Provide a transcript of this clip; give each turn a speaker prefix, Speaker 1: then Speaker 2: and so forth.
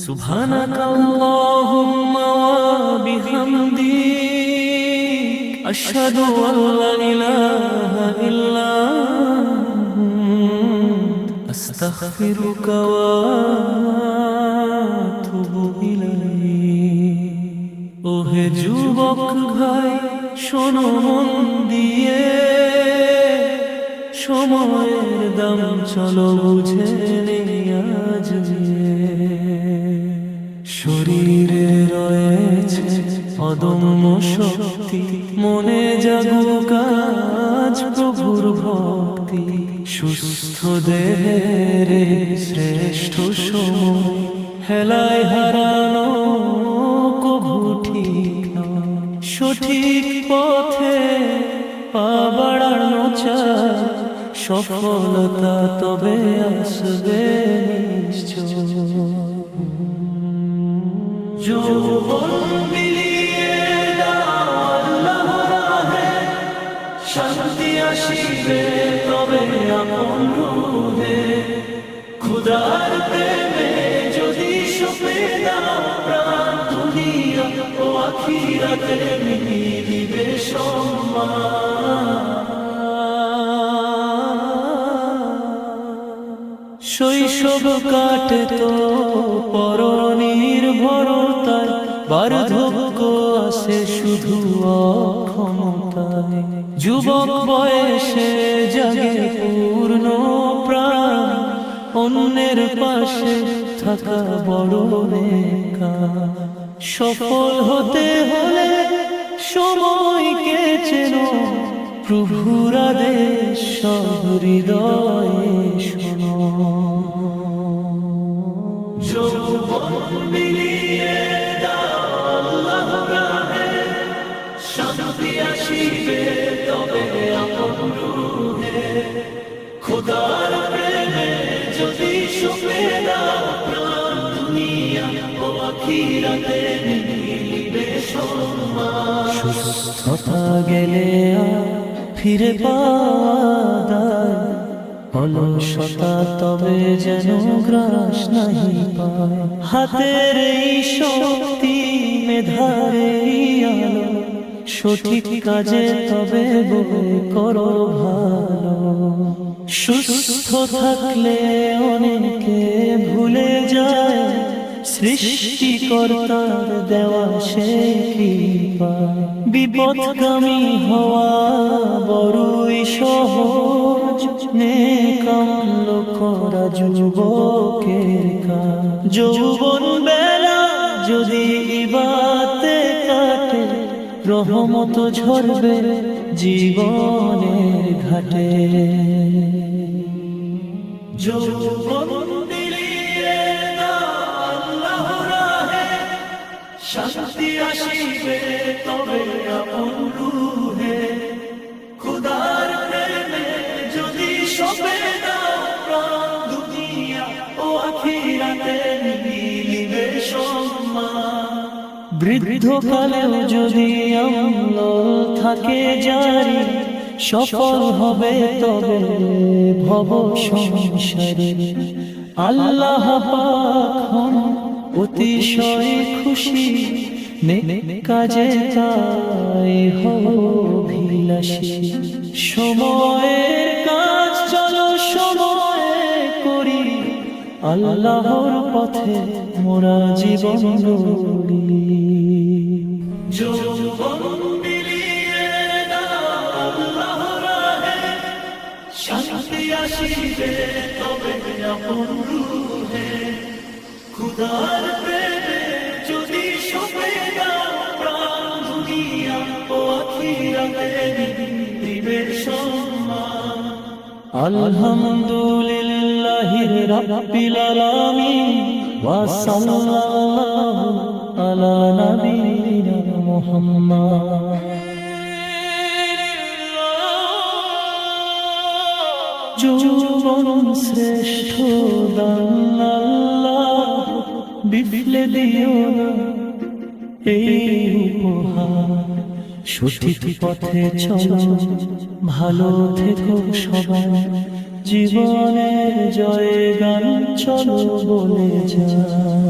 Speaker 1: সুবহানাকা আল্লাহুম্মা ওয়া বিহামদিক আশহাদু আল্লা ইলাহা ইল্লা আনতা আস্তাগফিরুকা ওয়া আতুবু ইলাইক। ওহে যুবক ভাই, শোনো মন দিয়ে, সময়ের দাম চলো বুঝে নেই আজ। শরীরে রয়েছে অদম্য শক্তি, মনে জাগুক আজ প্রভুর ভক্তি। সুস্থ দেহের শ্রেষ্ঠ সময়, হেলায় হারানো কভু ঠিক নয়। সঠিক পথে পা বাড়ানো চাই, সফলতা তবে আসবে নিশ্চয়। যৌবন বিলিয়ে দাও আল্লাহর রাহে, শান্তি আসিবে তবে আপন রূহে। খুদার প্রেমে যদি সঁপে দাও প্রাণ, দুনিয়া ও আখিরাতে মিলিবে সম্মান। শৈশব কাটে তো পরনির্ভরতায়, বার্ধক্য আসে শুধু অক্ষমতায়। যুবক বয়সে জাগে পূর্ণ প্রাণ, অন্যের পাশে থাকা বড় নেকার। সফল হতে হলে সময়কে চেনো, প্রভুর আদেশ সব হৃদয়ে শোনো। যৌবন বিলিয়ে দাও আল্লাহর রাহে, শান্তি আসিবে তবে আপন রূহে। খোদার প্রেমে যদি সঁপে দাও প্রাণ, দুনিয়া ও আখিরাতে মিলিবে সম্মান। সুস্থতা গেলে ফিরে পাওয়া দায়, অলসতা তবে যেন গ্রাস নাহি পায়। হাতের এই শক্তি, মেধার এই আলো, সঠিক কাজে তবে বয়ে করো ভালো। সুস্থ থাকলে অনেকে ভুলে যায়, সৃষ্টিকর্তার দেওয়া সে কৃপা। বিপদগামী হওয়া বড়ই সহজ, নেক আমল করা যুবকের কাজ। যৌবন বেলা যদি ইবাদতে কাটে, রহমত ঝরবে জীবনের ঘাটে। যৌবন বিলিয়ে দাও আল্লাহর রাহে, শান্তি আসিবে তবে আপন রূহে। খুদার প্রেমে যদি সঁপে দাও প্রাণ, দুনিয়া ও আখিরাতে মিলিবে সম্মান। বৃদ্ধকালেও যদি আমল থাকে জারি, সফল হবে তবে ভব সংসারে। আল্লাহ পাক হন অতিশয় খুশি, নেক কাজে তাই হও অভিলাষী। সময়ের কাজ চলো সময়ে করি, আল্লাহর পথে মোরা জীবন গড়ি। যৌবন বিলিয়ে দাও আল্লাহর রাহে, শান্তি আসিবে তবে আপন রূহে। খুদার প্রেমে যদি সঁপে দাও প্রাণ, দুনিয়া ও আখিরাতে মিলিবে সম্মান। আলহামদুলিল্লাহি রাব্বিল আলামিন, ওয়া সাল্লাল্লাহু আলা নাবিয়িনা মুহাম্মদ। যৌবন শ্রেষ্ঠ দান আল্লাহ, বিফলে দিও না এই উপহার। সঠিক পথে চলো, ভালো থেকো সবাই, জীবনের জয় গান চলো বলে যায়।